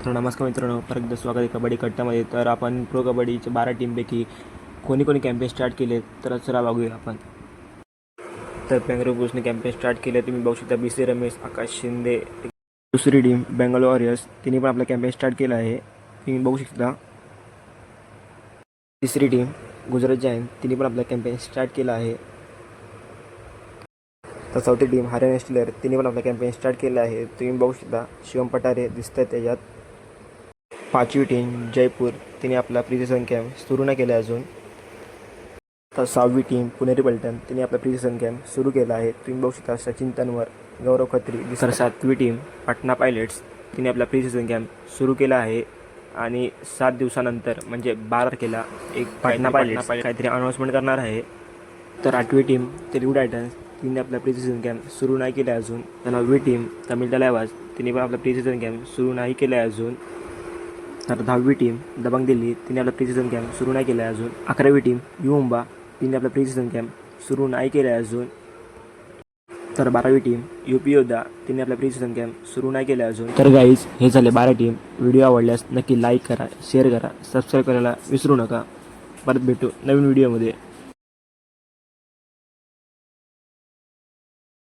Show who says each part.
Speaker 1: तर नमस्कार मित्रांनो, परत एकदा स्वागत आहे कबड्डी कट्ट्यामध्ये. तर आपण प्रो कबड्डीच्या 12 टीमपैकी कोणी कोणी कॅम्पेन स्टार्ट केले तर चला बघूया आपण. तर बेंगळुरू बुल्सने कॅम्पेन स्टार्ट केले. तुम्ही बघू शकता BC रमेश, आकाश शिंदे. दुसरी टीम बेंगलोर वॉरियर्स, तिने पण आपला कॅम्पेन स्टार्ट केला आहे, तुम्ही बघू शकता. तिसरी टीम गुजरात जायंट, तिने पण आपला कॅम्पेन स्टार्ट केला आहे. तर चौथी टीम हरियाणा स्टीलर, तिने पण आपला कॅम्पेन स्टार्ट केला आहे, तुम्ही बघू शकता. शिवम पठारे दिसत आहेत त्याच्यात. पाचवी टीम जयपूर, तिने आपला प्री-सीझन कॅम्प सुरू नाही केला अजून. तर सहावी टीम पुणेरी पलटण, तिने आपला प्री-सीझन कॅम्प सुरू केला आहे, तुम्ही बघू शकता. सचिन तन्वर, गौरव खत्री. तर सातवी टीम पटना पायलट्स, तिने आपला प्री-सीझन कॅम्प सुरू केला आहे आणि 7 दिवसानंतर म्हणजे 12 तारखेला एक पटना पायलट्स काहीतरी अनाऊन्समेंट करणार आहे. तर आठवी टीम तेलुगू टायटन्स, तिने आपला प्री-सीझन कॅम्प सुरू नाही केला अजून. तर 9वी टीम तमिळ तलावाज, तिने पण आपला प्री-सीझन कॅम्प सुरू नाही केला आहे अजून. तर 10वी टीम दबंग दिल्ली, तिने आपला प्री-सीझन कॅम्प सुरू नाही केला आहे अजून. 11वी टीम यू मुंबा, तिने आपला प्री-सीझन कॅम्प सुरू नाही केला आहे अजून. तर 12वी टीम UP योद्धा, तिने आपला प्री-सीझन कॅम्प सुरू नाही केला आहे अजून. तर गाईज, हे झाले 12 टीम. व्हिडिओ आवडल्यास नक्की लाईक करा, शेअर करा, सबस्क्राईब करायला विसरू नका. परत भेटू नवीन व्हिडिओमध्ये.